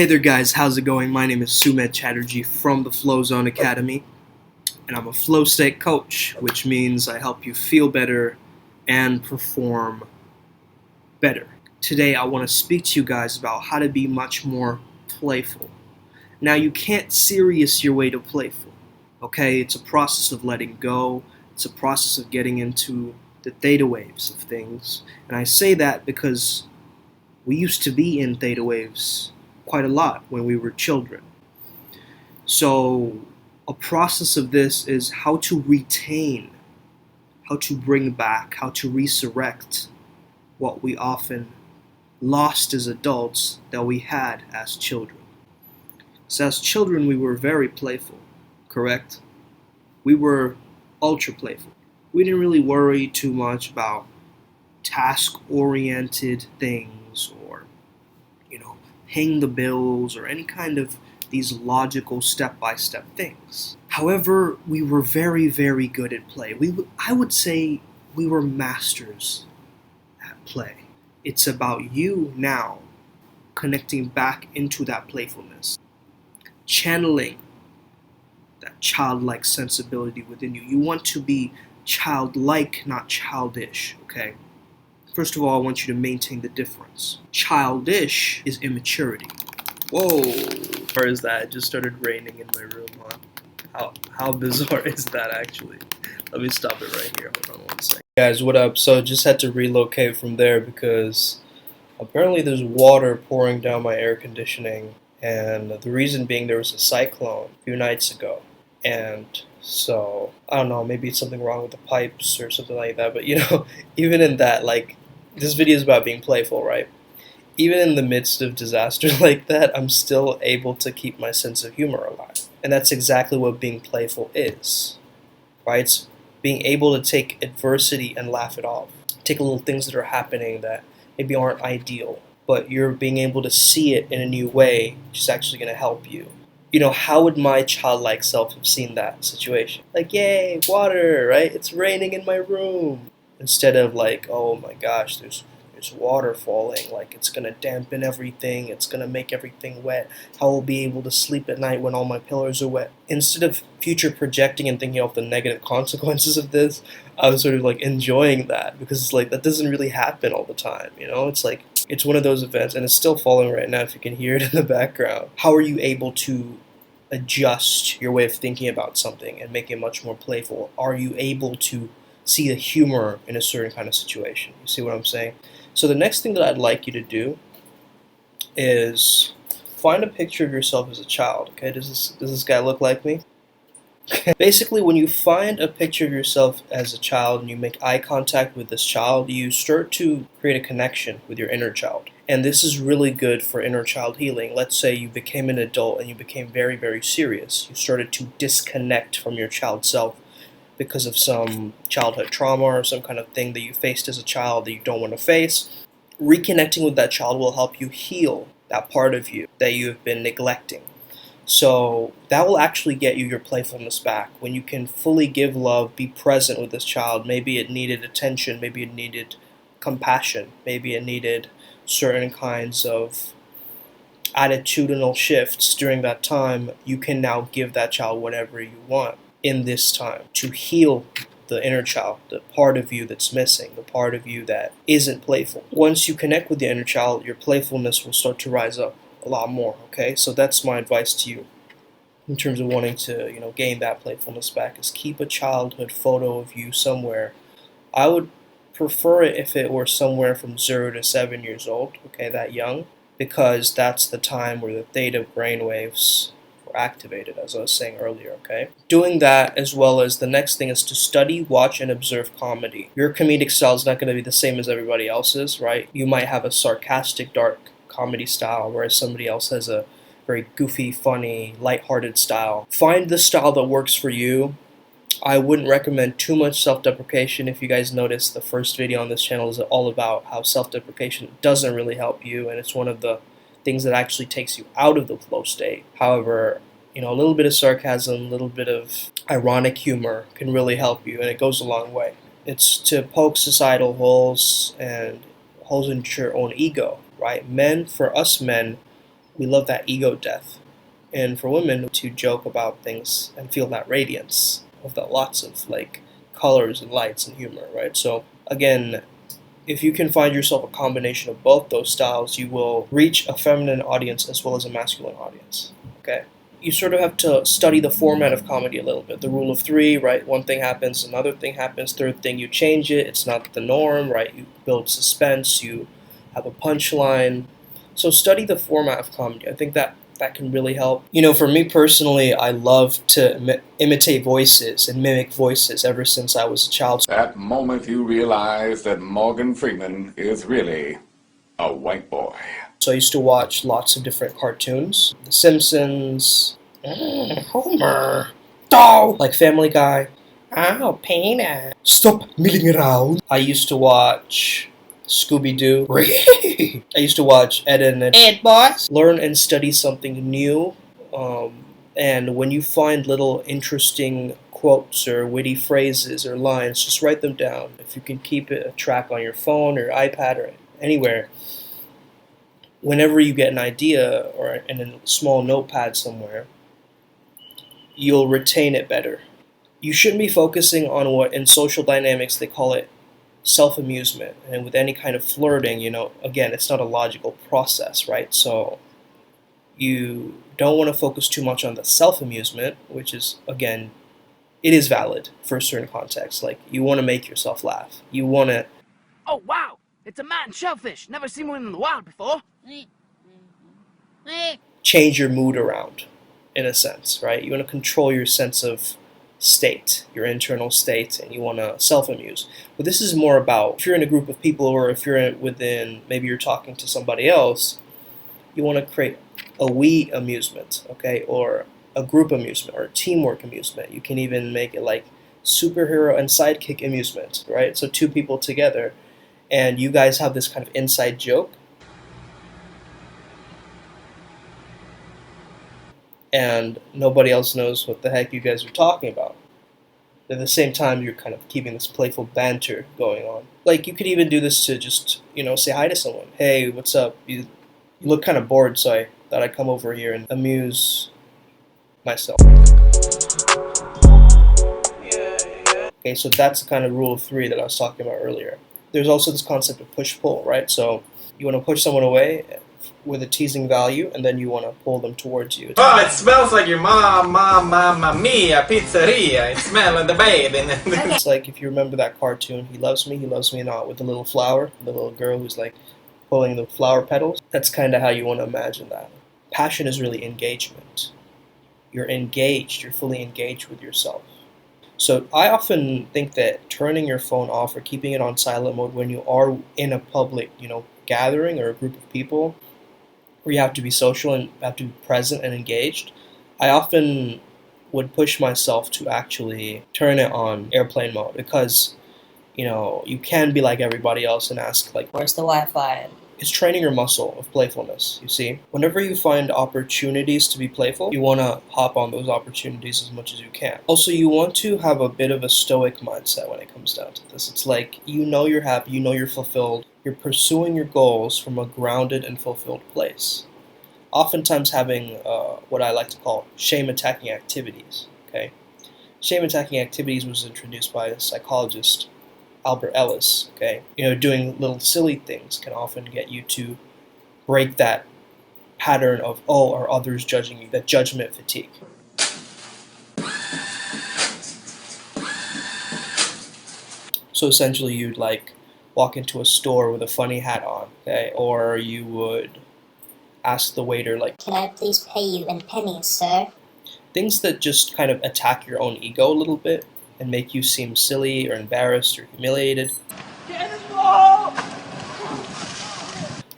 Hey there guys, how's it going? My name is Sumed Chatterjee from the Flow Zone Academy, and I'm a flow state coach, which means I help you feel better and perform better. Today I want to speak to you guys about how to be much more playful. Now you can't serious your way to playful, okay? It's a process of letting go, it's a process of getting into the theta waves of things, and I say that because we used to be in theta waves quite a lot when we were children. So a process of this is how to retain, how to bring back, how to resurrect what we often lost as adults that we had as children. So as children we were very playful, correct? We were ultra playful. We didn't really worry too much about task-oriented things or paying the bills or any kind of these logical step-by-step things. However, we were very, very good at play. I would say we were masters at play. It's about you now connecting back into that playfulness, channeling that childlike sensibility within you. You want to be childlike, not childish, okay? First of all, I want you to maintain the difference. Childish is immaturity. Whoa, where is that? It just started raining in my room, huh? How bizarre is that actually? Let me stop it right here. Hold on one second. Guys, what up? So just had to relocate from there because apparently there's water pouring down my air conditioning, and the reason being there was a cyclone a few nights ago. And so, I don't know, maybe it's something wrong with the pipes or something like that, but even in that, this video is about being playful, right? Even in the midst of disaster like that, I'm still able to keep my sense of humor alive. And that's exactly what being playful is, right? It's being able to take adversity and laugh it off. Take little things that are happening that maybe aren't ideal, but you're being able to see it in a new way, which is actually going to help you. How would my childlike self have seen that situation? Like, yay, water, right? It's raining in my room. Instead of like, oh my gosh, there's water falling, like it's gonna dampen everything, it's gonna make everything wet. How will I be able to sleep at night when all my pillows are wet? Instead of future projecting and thinking of the negative consequences of this, I was sort of like enjoying that because it's like that doesn't really happen all the time, It's like it's one of those events, and it's still falling right now if you can hear it in the background. How are you able to adjust your way of thinking about something and make it much more playful? Are you able to see the humor in a certain kind of situation? You see what I'm saying? So the next thing that I'd like you to do is find a picture of yourself as a child. Okay, does this guy look like me? Basically, when you find a picture of yourself as a child and you make eye contact with this child, you start to create a connection with your inner child. And this is really good for inner child healing. Let's say you became an adult and you became very, very serious. You started to disconnect from your child self because of some childhood trauma or some kind of thing that you faced as a child that you don't want to face. Reconnecting with that child will help you heal that part of you that you have been neglecting. So that will actually get you your playfulness back. When you can fully give love, be present with this child. Maybe it needed attention, maybe it needed compassion, maybe it needed certain kinds of attitudinal shifts during that time. You can now give that child whatever you want in this time to heal the inner child, the part of you that's missing, the part of you that isn't playful. Once you connect with the inner child, your playfulness will start to rise up a lot more, okay? So that's my advice to you in terms of wanting to, gain that playfulness back, is keep a childhood photo of you somewhere. I would prefer it if it were somewhere from 0 to 7 years old, okay, that young, because that's the time where the theta brainwaves activated, as I was saying earlier, okay? Doing that, as well as the next thing is to study, watch, and observe comedy. Your comedic style is not going to be the same as everybody else's, right? You might have a sarcastic, dark comedy style, whereas somebody else has a very goofy, funny, lighthearted style. Find the style that works for you. I wouldn't recommend too much self-deprecation. If you guys noticed, the first video on this channel is all about how self-deprecation doesn't really help you, and it's one of the things that actually takes you out of the flow state. However, a little bit of sarcasm, a little bit of ironic humor can really help you, and it goes a long way. It's to poke societal holes and holes in your own ego, right? For us men, We love that ego death. And for women to joke about things and feel that radiance of the lots of like colors and lights and humor, right? So again, if you can find yourself a combination of both those styles, you will reach a feminine audience as well as a masculine audience. Okay? You sort of have to study the format of comedy a little bit. The rule of three, right? One thing happens, another thing happens, third thing you change it. It's not the norm, right? You build suspense, you have a punchline. So study the format of comedy. I think that can really help. You know, for me personally, I love to imitate voices and mimic voices ever since I was a child. That moment you realize that Morgan Freeman is really a white boy. So I used to watch lots of different cartoons. The Simpsons, Homer, oh, like Family Guy. Oh, Peanut. Stop milling around. I used to watch Scooby-Doo. I used to watch Ed and Ed Boss. Learn and study something new. And when you find little interesting quotes or witty phrases or lines, just write them down. If you can keep a track on your phone or iPad or anywhere, whenever you get an idea or in a small notepad somewhere, you'll retain it better. You shouldn't be focusing on what in social dynamics they call it self-amusement. And with any kind of flirting, again, it's not a logical process, right? So you don't want to focus too much on the self-amusement, which is, again, it is valid for a certain context. Like, you want to make yourself laugh. You want to... Oh, wow! It's a mountain shellfish! Never seen one in the wild before! change your mood around, in a sense, right? You want to control your sense of state, your internal state, and you want to self-amuse. But this is more about, if you're in a group of people or if you're within, maybe you're talking to somebody else, you want to create a we amusement, okay, or a group amusement or a teamwork amusement. You can even make it like superhero and sidekick amusement, right? So two people together, and you guys have this kind of inside joke, and nobody else knows what the heck you guys are talking about. At the same time, you're kind of keeping this playful banter going on. Like, you could even do this to just, say hi to someone. Hey, what's up? You look kind of bored, so I thought I'd come over here and amuse myself. Okay, so that's the kind of rule of three that I was talking about earlier. There's also this concept of push-pull, right? So you want to push someone away with a teasing value, and then you want to pull them towards you. Oh, it smells like your mamma mia, pizzeria. It smells like the baby. It's like, if you remember that cartoon, He Loves Me Not, with the little flower, the little girl who's like pulling the flower petals. That's kind of how you want to imagine that. Passion is really engagement. You're engaged, you're fully engaged with yourself. So I often think that turning your phone off or keeping it on silent mode when you are in a public, gathering or a group of people where you have to be social and have to be present and engaged, I often would push myself to actually turn it on airplane mode, because you can be like everybody else and ask, like, where's the Wi-Fi? It's training your muscle of playfulness, you see. Whenever you find opportunities to be playful, you want to hop on those opportunities as much as you can. Also, you want to have a bit of a stoic mindset when it comes down to this. It's like, you're happy, you're fulfilled, you're pursuing your goals from a grounded and fulfilled place. Oftentimes having what I like to call shame-attacking activities, okay? Shame-attacking activities was introduced by a psychologist, Albert Ellis, okay? Doing little silly things can often get you to break that pattern of, are others judging you, that judgment fatigue. So essentially you'd like walk into a store with a funny hat on, okay? Or you would ask the waiter, like, can I please pay you in pennies, sir? Things that just kind of attack your own ego a little bit and make you seem silly or embarrassed or humiliated.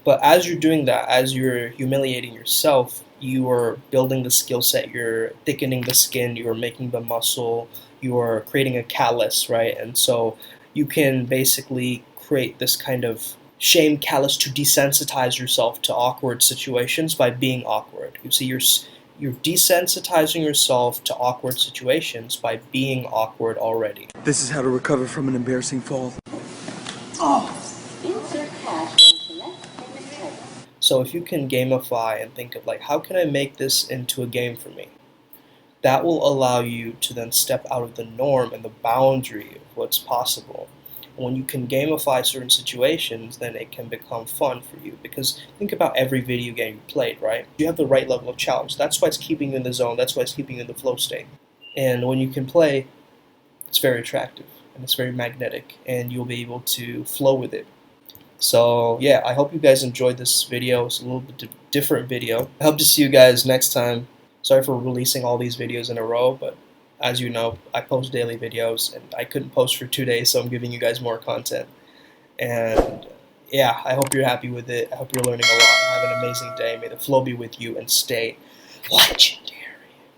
But as you're doing that, as you're humiliating yourself, you are building the skill set, you're thickening the skin, you're making the muscle, you're creating a callus, right? And so you can basically create this kind of shame callus to desensitize yourself to awkward situations by being awkward. You see, you're desensitizing yourself to awkward situations by being awkward already. This is how to recover from an embarrassing fall. So So if you can gamify and think of like, how can I make this into a game for me? That will allow you to then step out of the norm and the boundary of what's possible. And when you can gamify certain situations, then it can become fun for you. Because think about every video game you played, right? You have the right level of challenge. That's why it's keeping you in the zone. That's why it's keeping you in the flow state. And when you can play, it's very attractive and it's very magnetic, and you'll be able to flow with it. So yeah, I hope you guys enjoyed this video. It's a little bit different video. I hope to see you guys next time. Sorry for releasing all these videos in a row, but as you know, I post daily videos, and I couldn't post for 2 days, so I'm giving you guys more content. And yeah, I hope you're happy with it. I hope you're learning a lot. Have an amazing day. May the flow be with you, and stay legendary.